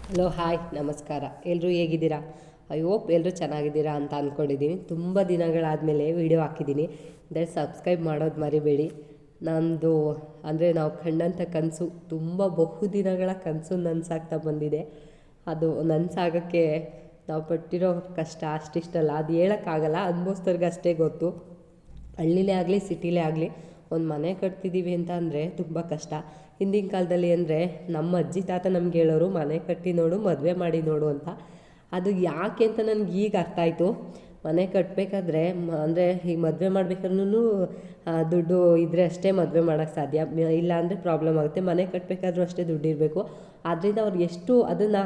Hello hi ನಮಸ್ಕಾರ. ಎಲ್ಲರೂ ಹೇಗಿದ್ದೀರಾ? ಐ ಹೋಪ್ ಎಲ್ಲರೂ ಚೆನ್ನಾಗಿದ್ದೀರಾ ಅಂತ ಅಂದ್ಕೊಂಡಿದ್ದೀನಿ. ತುಂಬ ದಿನಗಳಾದಮೇಲೆ ವೀಡಿಯೋ ಹಾಕಿದ್ದೀನಿ. ಸಬ್ಸ್ಕ್ರೈಬ್ ಮಾಡೋದು ಮರಿಬೇಡಿ. ನಮ್ಮದು ಅಂದರೆ ನಾವು ಕಂಡಂಥ ಕನಸು ತುಂಬ ಬಹುದಿನಗಳ ಕನಸು ನನಸಾಗ್ತಾ ಬಂದಿದೆ. ಅದು ನನಸಾಗೋಕ್ಕೆ ನಾವು ಪಟ್ಟಿರೋ ಕಷ್ಟ ಅಷ್ಟಿಷ್ಟಲ್ಲ, ಅದು ಹೇಳೋಕ್ಕಾಗಲ್ಲ, ಅನುಭವಿಸ್ದವ್ರಿಗೆ ಅಷ್ಟೇ ಗೊತ್ತು. ಹಳ್ಳಿಲೇ ಆಗಲಿ ಸಿಟಿಲೇ ಆಗಲಿ ಒಂದು ಮನೆ ಕಟ್ತಿದ್ದೀವಿ ಅಂತ ಅಂದರೆ ತುಂಬ ಕಷ್ಟ. ಹಿಂದಿನ ಕಾಲದಲ್ಲಿ ಅಂದರೆ ನಮ್ಮ ಅಜ್ಜಿ ತಾತ ನಮ್ಗೆ ಹೇಳೋರು, ಮನೆ ಕಟ್ಟಿ ನೋಡು, ಮದುವೆ ಮಾಡಿ ನೋಡು ಅಂತ. ಅದು ಯಾಕೆ ಅಂತ ನನಗೆ ಈಗ ಅರ್ಥ ಆಯಿತು. ಮನೆ ಕಟ್ಟಬೇಕಾದ್ರೆ ಅಂದರೆ ಈಗ ಮದುವೆ ಮಾಡ್ಬೇಕಾದ್ರೂ ದುಡ್ಡು ಇದ್ದರೆ ಅಷ್ಟೇ ಮದುವೆ ಮಾಡೋಕ್ಕೆ ಸಾಧ್ಯ, ಇಲ್ಲ ಅಂದರೆ ಪ್ರಾಬ್ಲಮ್ ಆಗುತ್ತೆ. ಮನೆ ಕಟ್ಟಬೇಕಾದ್ರೂ ಅಷ್ಟೇ ದುಡ್ಡು ಇರಬೇಕು. ಆದ್ದರಿಂದ ಅವ್ರು ಎಷ್ಟು ಅದನ್ನು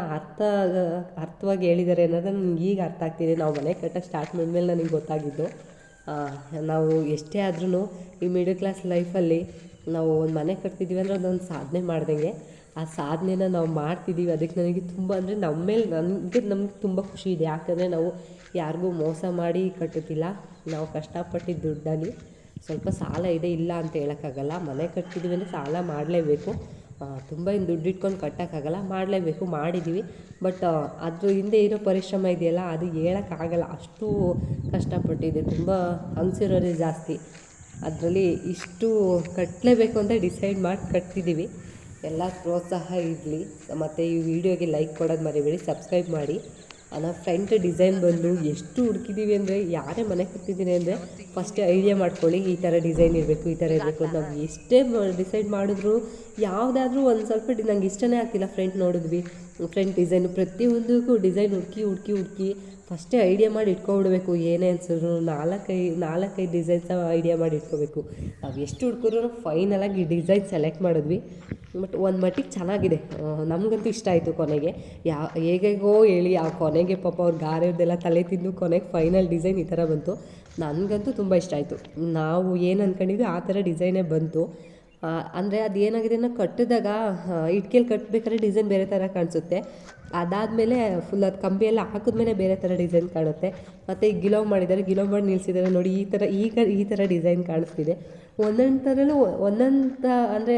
ಅರ್ಥವಾಗಿ ಹೇಳಿದ್ದಾರೆ ಅನ್ನೋದು ನನಗೆ ಈಗ ಅರ್ಥ ಆಗ್ತಿದೆ. ನಾವು ಮನೆ ಕಟ್ಟೋಕ್ಕೆ ಸ್ಟಾರ್ಟ್ ಮಾಡಿದ್ಮೇಲೆ ನನಗೆ ಗೊತ್ತಾಗಿದ್ದು. ನಾವು ಎಷ್ಟೇ ಆದ್ರೂ ಈ ಮಿಡಲ್ ಕ್ಲಾಸ್ ಲೈಫಲ್ಲಿ ನಾವು ಒಂದು ಮನೆ ಕಟ್ತಿದ್ದೀವಿ ಅಂದರೆ ಅದೊಂದು ಸಾಧನೆ ಮಾಡ್ದಂಗೆ. ಆ ಸಾಧನೆನ ನಾವು ಮಾಡ್ತಿದ್ದೀವಿ. ಅದಕ್ಕೆ ನನಗೆ ತುಂಬ ಅಂದರೆ ನಮ್ಮ ಮೇಲೆ ನಮ್ಗೆ ತುಂಬ ಖುಷಿ ಇದೆ. ಯಾಕಂದರೆ ನಾವು ಯಾರಿಗೂ ಮೋಸ ಮಾಡಿ ಕಟ್ಟುತ್ತಿಲ್ಲ. ನಾವು ಕಷ್ಟಪಟ್ಟಿದ್ದ ದುಡ್ಡಲ್ಲಿ ಸ್ವಲ್ಪ ಸಾಲ ಇದೆ, ಇಲ್ಲ ಅಂತ ಹೇಳೋಕ್ಕಾಗಲ್ಲ. ಮನೆ ಕಟ್ತಿದ್ದೀವಿ ಅಂದರೆ ಸಾಲ ಮಾಡಲೇಬೇಕು. ತುಂಬ ಏನು ದುಡ್ಡು ಇಟ್ಕೊಂಡು ಕಟ್ಟೋಕ್ಕಾಗಲ್ಲ, ಮಾಡಲೇಬೇಕು, ಮಾಡಿದ್ದೀವಿ. ಬಟ್ ಅದ್ರ ಹಿಂದೆ ಇರೋ ಪರಿಶ್ರಮ ಇದೆಯಲ್ಲ, ಅದು ಹೇಳೋಕ್ಕಾಗಲ್ಲ. ಅಷ್ಟು ಕಷ್ಟಪಟ್ಟಿದೆ, ತುಂಬ ಹಂಗ್ಸಿರೋದೇ ಜಾಸ್ತಿ. ಅದರಲ್ಲಿ ಇಷ್ಟು ಕಟ್ಟಲೇಬೇಕು ಅಂತ ಡಿಸೈಡ್ ಮಾಡಿ ಕಟ್ತಿದ್ದೀವಿ. ಎಲ್ಲ ಪ್ರೋತ್ಸಾಹ ಇರಲಿ. ಮತ್ತು ಈ ವಿಡಿಯೋಗೆ ಲೈಕ್ ಕೊಡೋದು ಮರಿಬೇಡಿ, ಸಬ್ಸ್ಕ್ರೈಬ್ ಮಾಡಿ. ನಾವು ಫ್ರಂಟ್ ಡಿಸೈನ್ ಬಂದು ಎಷ್ಟು ಹುಡುಕಿದ್ದೀವಿ ಅಂದರೆ, ಯಾರೇ ಮನೆ ಕಟ್ತಿದ್ದೀನಿ ಅಂದರೆ ಫಸ್ಟ್ ಐಡಿಯಾ ಮಾಡ್ಕೊಳ್ಳಿ, ಈ ಥರ ಡಿಸೈನ್ ಇರಬೇಕು, ಈ ಥರ ಇರಬೇಕು ಅಂತ. ನಾವು ಎಷ್ಟೇ ಡಿಸೈಡ್ ಮಾಡಿದ್ರು ಯಾವುದಾದ್ರೂ ಒಂದು ಸ್ವಲ್ಪ ನಂಗೆ ಇಷ್ಟನೇ ಆಗ್ತಿಲ್ಲ. ಫ್ರಂಟ್ ನೋಡಿದ್ವಿ, ಫ್ರಂಟ್ ಡಿಸೈನು ಪ್ರತಿಯೊಂದಕ್ಕೂ ಡಿಸೈನ್ ಹುಡುಕಿ ಫಸ್ಟೇ ಐಡಿಯಾ ಮಾಡಿ ಇಟ್ಕೊಬಿಡ್ಬೇಕು. ಏನೇ ಅನ್ಸಿದ್ರು ನಾಲ್ಕೈದು ಡಿಸೈನ್ಸ್ ಐಡಿಯಾ ಮಾಡಿ ಇಟ್ಕೋಬೇಕು. ನಾವು ಎಷ್ಟು ಹುಡ್ಕಿದ್ರು ಫೈನಲಾಗಿ ಈ ಡಿಸೈನ್ ಸೆಲೆಕ್ಟ್ ಮಾಡಿದ್ವಿ. ಬಟ್ ಒಂದು ಮಟ್ಟಿಗೆ ಚೆನ್ನಾಗಿದೆ, ನಮಗಂತೂ ಇಷ್ಟ ಆಯಿತು. ಕೊನೆಗೆ ಹೇಗೋ ಹೇಳಿ ಆ ಕೊನೆಗೆ ಪಾಪ ಅವ್ರು ಗಾರೆಯವ್ರದ್ದೆಲ್ಲ ತಲೆ ತಿಂದು ಕೊನೆಗೆ ಫೈನಲ್ ಡಿಸೈನ್ ಈ ಥರ ಬಂತು. ನನಗಂತೂ ತುಂಬ ಇಷ್ಟ ಆಯಿತು. ನಾವು ಏನು ಅಂದ್ಕೊಂಡಿದ್ವಿ ಆ ಥರ ಡಿಸೈನೇ ಬಂತು. ಅಂದರೆ ಅದು ಏನಾಗಿದೆ ಅನ್ನೋ ಕಟ್ಟಿದಾಗ ಇಟ್ಕೆಯಲ್ಲಿ ಕಟ್ಟಬೇಕಾದ್ರೆ ಡಿಸೈನ್ ಬೇರೆ ಥರ ಕಾಣಿಸುತ್ತೆ. ಅದಾದಮೇಲೆ ಫುಲ್ ಅದು ಕಂಬಿಯೆಲ್ಲ ಹಾಕಿದ್ಮೇಲೆ ಬೇರೆ ಥರ ಡಿಸೈನ್ ಕಾಣುತ್ತೆ. ಮತ್ತು ಈಗ ಗಿಲೋ ಮಾಡಿ ನಿಲ್ಲಿಸಿದ್ದಾರೆ ನೋಡಿ, ಈ ಥರ ಡಿಸೈನ್ ಕಾಣಿಸ್ತಿದೆ. ಒಂದೊಂದು ಥರಲ್ಲೂ ಒಂದೊಂದು ಅಂದರೆ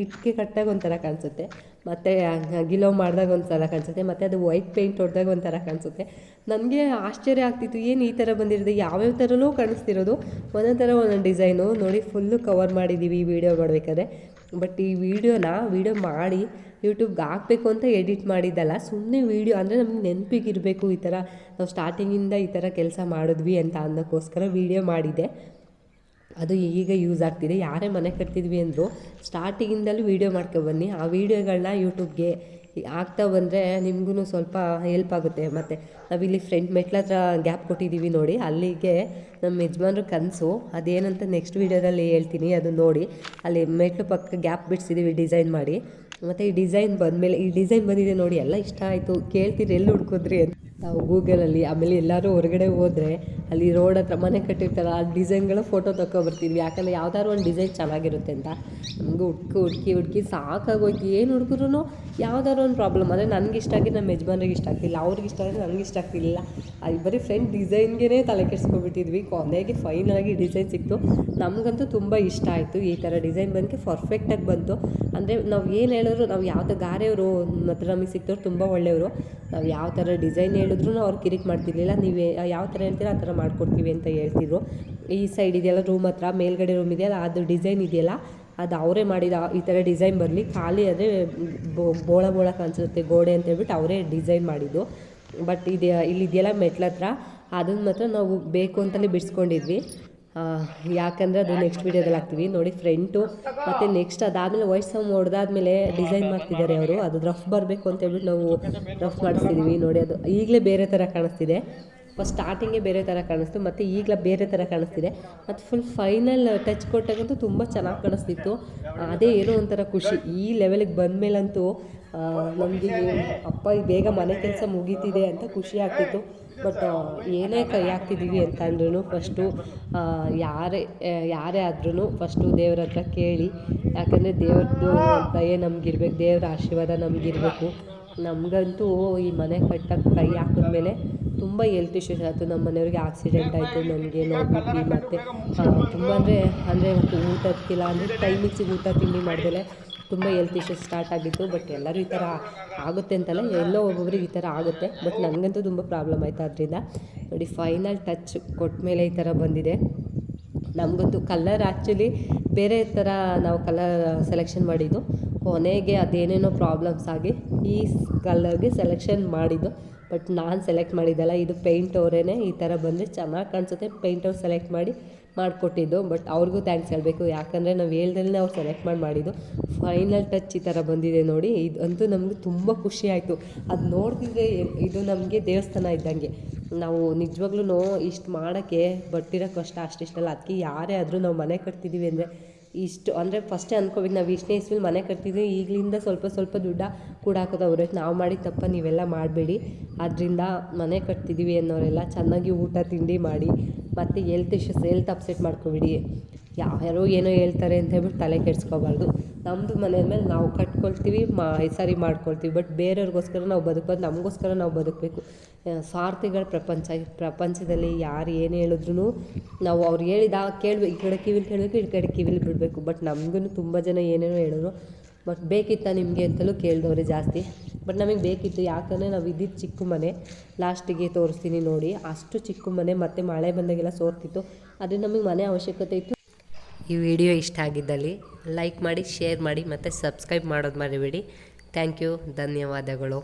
ಇಟ್ಟಿಗೆ ಕಟ್ಟಾಗ ಒಂಥರ ಕಾಣಿಸುತ್ತೆ, ಮತ್ತು ಗಿಲೋ ಮಾಡಿದಾಗ ಒಂಥರ ಕಾಣಿಸುತ್ತೆ, ಮತ್ತು ಅದು ವೈಟ್ ಪೇಂಟ್ ಹೊಡೆದಾಗ ಒಂಥರ ಕಾಣಿಸುತ್ತೆ. ನನಗೆ ಆಶ್ಚರ್ಯ ಆಗ್ತಿತ್ತು, ಏನು ಈ ಥರ ಬಂದಿರೋದು, ಯಾವ್ಯಾವ ಥರನೂ ಕಾಣಿಸ್ತಿರೋದು. ಒಂದೊಂದು ಥರ ಒಂದೊಂದು ಡಿಸೈನು ನೋಡಿ. ಫುಲ್ಲು ಕವರ್ ಮಾಡಿದ್ದೀವಿ ಈ ವಿಡಿಯೋ ಮಾಡಬೇಕಾದ್ರೆ. ಬಟ್ ಈ ವಿಡಿಯೋ ಮಾಡಿ ಯೂಟ್ಯೂಬ್ಗೆ ಹಾಕಬೇಕು ಅಂತ ಎಡಿಟ್ ಮಾಡಿದ್ದಲ್ಲ, ಸುಮ್ಮನೆ ವೀಡಿಯೋ ಅಂದರೆ ನಮಗೆ ನೆನಪಿಗಿರಬೇಕು, ಈ ಥರ ನಾವು ಸ್ಟಾರ್ಟಿಂಗಿಂದ ಈ ಥರ ಕೆಲಸ ಮಾಡಿದ್ವಿ ಅಂತ ಅನ್ನೋಕ್ಕೋಸ್ಕರ ವೀಡಿಯೋ ಮಾಡಿದೆ. ಅದು ಈಗ ಯೂಸ್ ಆಗ್ತಿದೆ. ಯಾರೇ ಮನೆ ಕಟ್ತಿದ್ವಿ ಅಂದರೂ ಸ್ಟಾರ್ಟಿಂಗಿಂದಲೂ ವೀಡಿಯೋ ಮಾಡ್ಕೊಬನ್ನಿ. ಆ ವೀಡಿಯೋಗಳನ್ನ ಯೂಟ್ಯೂಬ್ಗೆ ಆಗ್ತಾ ಬಂದರೆ ನಿಮಗೂ ಸ್ವಲ್ಪ ಹೆಲ್ಪ್ ಆಗುತ್ತೆ. ಮತ್ತು ನಾವಿಲ್ಲಿ ಫ್ರಂಟ್ ಮೆಟ್ಲ ಹತ್ರ ಗ್ಯಾಪ್ ಕೊಟ್ಟಿದ್ದೀವಿ ನೋಡಿ, ಅಲ್ಲಿಗೆ ನಮ್ಮ ಯಜಮಾನ್ರ ಕನಸು. ಅದೇನಂತ ನೆಕ್ಸ್ಟ್ ವೀಡಿಯೋದಲ್ಲಿ ಹೇಳ್ತೀನಿ, ಅದು ನೋಡಿ. ಅಲ್ಲಿ ಮೆಟ್ಲು ಪಕ್ಕ ಗ್ಯಾಪ್ ಬಿಡಿಸಿದ್ದೀವಿ ಡಿಸೈನ್ ಮಾಡಿ. ಮತ್ತು ಈ ಡಿಸೈನ್ ಬಂದಿದೆ ನೋಡಿ, ಎಲ್ಲ ಇಷ್ಟ ಆಯಿತು. ಕೇಳ್ತೀರಿ ಎಲ್ಲಿ ಹುಡ್ಕಿದ್ರಿ ಅಂತ ನಾವು ಗೂಗಲಲ್ಲಿ. ಆಮೇಲೆ ಎಲ್ಲರೂ ಹೊರಗಡೆ ಹೋದರೆ ಅಲ್ಲಿ ರೋಡ್ ಹತ್ರ ಮನೆ ಕಟ್ಟಿರ್ತಾರೆ, ಆ ಡಿಸೈನ್ಗಳ ಫೋಟೋ ತೊಗೊಬರ್ತೀವಿ. ಯಾಕಂದರೆ ಯಾವ್ದಾದ್ರು ಒಂದು ಡಿಸೈನ್ ಚೆನ್ನಾಗಿರುತ್ತೆ ಅಂತ. ನಮಗೂ ಹುಡುಕಿ ಸಾಕಾಗೋಯ್ತು. ಏನು ಹುಡುಕಿದ್ರು ಯಾವ್ದಾದ್ರು ಒಂದು ಪ್ರಾಬ್ಲಮ್. ಅಂದರೆ ನನಗೆ ಇಷ್ಟ ಆಗಿ ನಮ್ಮ ಯಜಮಾನ್ರಿಗೆ ಇಷ್ಟ ಆಗ್ತಿಲ್ಲ, ಅವ್ರಿಗೆ ಇಷ್ಟ ಆದರೆ ನನಗೆ ಇಷ್ಟ ಆಗ್ತಿಲ್ಲ. ಅಲ್ಲಿ ಬರೀ ಫ್ರಂಟ್ ಡಿಸೈನ್ಗೆ ತಲೆ ಕೆಡಿಸ್ಕೊಬಿಟ್ಟಿದ್ವಿ. ಕೊನೆಗೆ ಫೈನಲಾಗಿ ಡಿಸೈನ್ ಸಿಕ್ತು. ನಮಗಂತೂ ತುಂಬ ಇಷ್ಟ ಆಯಿತು. ಈ ಥರ ಡಿಸೈನ್ ಬಂದು ಪರ್ಫೆಕ್ಟಾಗಿ ಬಂತು. ಅಂದರೆ ನಾವು ಏನು ಹೇಳಿದ್ರು, ನಾವು ಯಾವ್ದು ಗಾರೆಯವರು ಮತ್ತು ನಮಗೆ ಸಿಕ್ತವ್ರು ತುಂಬ ಒಳ್ಳೆಯವರು. ನಾವು ಯಾವ ಥರ ಡಿಸೈನ್ ಹೇಳಿದ್ರು ಅವ್ರು ಕಿರಿಕ್ ಮಾಡ್ತಿರ್ಲಿಲ್ಲ. ನೀವು ಯಾವ ಥರ ಹೇಳ್ತೀರ ಆ ಥರ ಮಾಡಿಕೊಡ್ತೀವಿ ಅಂತ ಹೇಳ್ತಿದ್ರು. ಈ ಸೈಡ್ ಇದೆಯಲ್ಲ ರೂಮ್ ಹತ್ರ, ಮೇಲ್ಗಡೆ ರೂಮ್ ಇದೆಯಲ್ಲ, ಅದು ಡಿಸೈನ್ ಇದೆಯಲ್ಲ, ಅದು ಅವರೇ ಮಾಡಿದ. ಈ ಥರ ಡಿಸೈನ್ ಬರಲಿ, ಖಾಲಿ ಅದೇ ಬೋಳ ಕಾಣಿಸುತ್ತೆ ಗೋಡೆ ಅಂತ ಹೇಳ್ಬಿಟ್ಟು ಅವರೇ ಡಿಸೈನ್ ಮಾಡಿದ್ದು. ಬಟ್ ಇಲ್ಲಿದೆಯಲ್ಲ ಮೆಟ್ಲ ಹತ್ರ, ಅದನ್ನು ಮಾತ್ರ ನಾವು ಬೇಕು ಅಂತಲೇ ಬಿಡಿಸ್ಕೊಂಡಿದ್ವಿ. ಯಾಕಂದರೆ ಅದು ನೆಕ್ಸ್ಟ್ ವೀಡಿಯೋದಲ್ಲಿ ಹಾಕ್ತೀವಿ ನೋಡಿ ಫ್ರಂಟು. ಮತ್ತು ನೆಕ್ಸ್ಟ್ ಅದಾದಮೇಲೆ ವೈಟ್ ಸಮ್ ಹೊಡೆದಾದ್ಮೇಲೆ ಡಿಸೈನ್ ಮಾಡ್ತಿದ್ದಾರೆ ಅವರು. ಅದು ರಫ್ ಬರಬೇಕು ಅಂತ ಹೇಳ್ಬಿಟ್ಟು ನಾವು ರಫ್ ಮಾಡಿಸ್ತಿದ್ದೀವಿ ನೋಡಿ. ಅದು ಈಗಲೇ ಬೇರೆ ಥರ ಕಾಣಿಸ್ತಿದೆ. ಫಸ್ಟ್ ಸ್ಟಾರ್ಟಿಂಗೇ ಬೇರೆ ಥರ ಕಾಣಿಸ್ತು, ಮತ್ತು ಈಗಲೇ ಬೇರೆ ಥರ ಕಾಣಿಸ್ತಿದೆ. ಮತ್ತು ಫುಲ್ ಫೈನಲ್ ಟಚ್ ಕೊಟ್ಟಾಗಂತೂ ತುಂಬ ಚೆನ್ನಾಗಿ ಕಾಣಿಸ್ತಿತ್ತು. ಅದೇ ಏನೋ ಒಂಥರ ಖುಷಿ. ಈ ಲೆವೆಲಿಗೆ ಬಂದಮೇಲಂತೂ ನಮಗೆ ಅಪ್ಪ ಬೇಗ ಮನೆ ಕೆಲಸ ಮುಗೀತಿದೆ ಅಂತ ಖುಷಿ ಆಗ್ತಿತ್ತು. ಬಟ್ ಏನೇ ಕೈ ಹಾಕ್ತಿದ್ದೀವಿ ಅಂತ ಅಂದ್ರೂ ಫಸ್ಟು ಯಾರೇ ಆದ್ರೂ ಫಸ್ಟು ದೇವ್ರ ಹತ್ರ ಕೇಳಿ. ಯಾಕಂದರೆ ದೇವ್ರದ್ದು ದಯೆ ನಮಗಿರ್ಬೇಕು, ದೇವ್ರ ಆಶೀರ್ವಾದ ನಮಗಿರಬೇಕು. ನಮಗಂತೂ ಈ ಮನೆ ಕಟ್ಟಕ್ಕೆ ಕೈ ಹಾಕಿದ್ಮೇಲೆ ತುಂಬ ಹೆಲ್ತ್ ಇಶ್ಯೂಸ್ ಆಯಿತು. ನಮ್ಮ ಮನೆಯವ್ರಿಗೆ ಆಕ್ಸಿಡೆಂಟ್ ಆಯಿತು, ನನಗೆ ನೋಡ್ಬಿಟ್ಟು. ಮತ್ತು ತುಂಬ ಅಂದರೆ ಊಟಕ್ಕಿಲ್ಲ ಅಂದರೆ ಟೈಮಿಗೆ ಊಟ ತಿಂಡಿ ಮಾಡ್ದಲೆ ತುಂಬ ಹೆಲ್ತ್ ಇಶ್ಯೂಸ್ ಸ್ಟಾರ್ಟ್ ಆಗಿತ್ತು. ಬಟ್ ಎಲ್ಲರೂ ಈ ಥರ ಆಗುತ್ತೆ ಅಂತಲ್ಲ, ಎಲ್ಲೋ ಒಬ್ಬೊಬ್ರಿಗೆ ಈ ಥರ ಆಗುತ್ತೆ. ಬಟ್ ನನಗಂತೂ ತುಂಬ ಪ್ರಾಬ್ಲಮ್ ಆಯಿತು ಅದರಿಂದ. ನೋಡಿ ಫೈನಲ್ ಟಚ್ ಕೊಟ್ಟ ಮೇಲೆ ಈ ಥರ ಬಂದಿದೆ. ನಮಗಂತೂ ಕಲರ್ ಆ್ಯಕ್ಚುಲಿ ಬೇರೆ ಥರ ನಾವು ಕಲರ್ ಸೆಲೆಕ್ಷನ್ ಮಾಡಿದ್ದು, ಕೊನೆಗೆ ಅದೇನೇನೋ ಪ್ರಾಬ್ಲಮ್ಸ್ ಆಗಿ ಈ ಕಲರ್ಗೆ ಸೆಲೆಕ್ಷನ್ ಮಾಡಿದ್ದು. ಬಟ್ ನಾನು ಸೆಲೆಕ್ಟ್ ಮಾಡಿದ್ದಲ್ಲ, ಇದು ಪೇಂಟ್ ಅವರೇ ಈ ಥರ ಬಂದರೆ ಚೆನ್ನಾಗಿ ಕಾಣಿಸುತ್ತೆ, ಪೇಂಟ್ ಅವ್ರು ಸೆಲೆಕ್ಟ್ ಮಾಡಿಕೊಟ್ಟಿದ್ದು. ಬಟ್ ಅವ್ರಿಗೂ ಥ್ಯಾಂಕ್ಸ್ ಹೇಳಬೇಕು, ಯಾಕಂದರೆ ನಾವು ಹೇಳ್ದಲ್ಲೇ ಅವ್ರು ಸೆಲೆಕ್ಟ್ ಮಾಡಿದ್ದು. ಫೈನಲ್ ಟಚ್ ಈ ಥರ ಬಂದಿದೆ ನೋಡಿ. ಇದಂತೂ ನಮಗೆ ತುಂಬ ಖುಷಿ ಆಯಿತು. ಅದು ನೋಡ್ತಿದ್ರೆ ಇದು ನಮಗೆ ದೇವಸ್ಥಾನ ಇದ್ದಂಗೆ. ನಾವು ನಿಜವಾಗ್ಲೂ ಇಷ್ಟು ಮಾಡೋಕ್ಕೆ ಬಟ್ಟಿರೋ ಕಷ್ಟ ಅಷ್ಟಿಷ್ಟಲ್ಲ. ಅದಕ್ಕೆ ಯಾರೇ ಆದರೂ ನಾವು ಮನೆ ಕಟ್ತಿದ್ದೀವಿ ಅಂದರೆ ಇಷ್ಟು ಅಂದರೆ ಫಸ್ಟೇ ಅಂದ್ಕೋಬೇಕು, ನಾವು ಇಷ್ಟನೇ ಇಸ್ವಿಲಿ ಮನೆ ಕಟ್ತಿದ್ವಿ, ಈಗಲಿಂದ ಸ್ವಲ್ಪ ಸ್ವಲ್ಪ ದುಡ್ಡು ಕೂಡ ಹಾಕೋದವ್ರೆ. ನಾವು ಮಾಡಿದ ತಪ್ಪ ನೀವೆಲ್ಲ ಮಾಡಬೇಡಿ. ಆದ್ದರಿಂದ ಮನೆ ಕಟ್ತಿದ್ದೀವಿ ಅನ್ನೋರೆಲ್ಲ ಚೆನ್ನಾಗಿ ಊಟ ತಿಂಡಿ ಮಾಡಿ, ಮತ್ತು ಹೆಲ್ತ್ ಅಪ್ಸೆಟ್ ಮಾಡ್ಕೊಬಿಡಿ. ಯಾರೋ ಏನೋ ಹೇಳ್ತಾರೆ ಅಂತ ಹೇಳ್ಬಿಟ್ಟು ತಲೆ ಕೆಡಿಸ್ಕೋಬಾರ್ದು. ನಮ್ಮದು ಮನೆ ಮೇಲೆ ನಾವು ಕಟ್ಕೊಳ್ತೀವಿ, ಸರಿ ಮಾಡ್ಕೊಳ್ತೀವಿ. ಬಟ್ ಬೇರೆಯವ್ರಿಗೋಸ್ಕರ ನಾವು ಬದುಕೋದು, ನಮಗೋಸ್ಕರ ನಾವು ಬದುಕಬೇಕು. ಸ್ವಾರ್ಥಿಗಳ ಪ್ರಪಂಚದಲ್ಲಿ ಯಾರು ಏನು ಹೇಳಿದ್ರು ನಾವು ಅವ್ರು ಹೇಳಿದ ಕೇಳಬೇಕು. ಈ ಕಡೆ ಕಿವಿಲಿ ಕೇಳಬೇಕು, ಈ ಕಡೆ ಕಿವಿಲಿ ಬಿಡಬೇಕು. ಬಟ್ ನಮಗೂ ತುಂಬ ಜನ ಏನೇನೋ ಹೇಳಿದ್ರು. ಬಟ್ ಬೇಕಿತ್ತ ನಿಮಗೆ ಅಂತಲೂ ಕೇಳಿದವ್ರೆ ಜಾಸ್ತಿ. ಬಟ್ ನಮಗೆ ಬೇಕಿತ್ತು, ಯಾಕಂದರೆ ನಾವು ಇದ್ದಿದ್ದು ಚಿಕ್ಕ ಮನೆ. ಲಾಸ್ಟಿಗೆ ತೋರಿಸ್ತೀನಿ ನೋಡಿ, ಅಷ್ಟು ಚಿಕ್ಕ ಮನೆ, ಮತ್ತು ಮಳೆ ಬಂದಾಗೆಲ್ಲ ಸೋರ್ತಿತ್ತು. ಆದರೆ ನಮಗೆ ಮನೆ ಅವಶ್ಯಕತೆ ಇತ್ತು. ಈ ವಿಡಿಯೋ ಇಷ್ಟ ಆಗಿದ್ದಲ್ಲಿ ಲೈಕ್ ಮಾಡಿ, ಶೇರ್ ಮಾಡಿ, ಮತ್ತು ಸಬ್ಸ್ಕ್ರೈಬ್ ಮಾಡೋದು ಮರಿಬೇಡಿ. ಥ್ಯಾಂಕ್ ಯು, ಧನ್ಯವಾದಗಳು.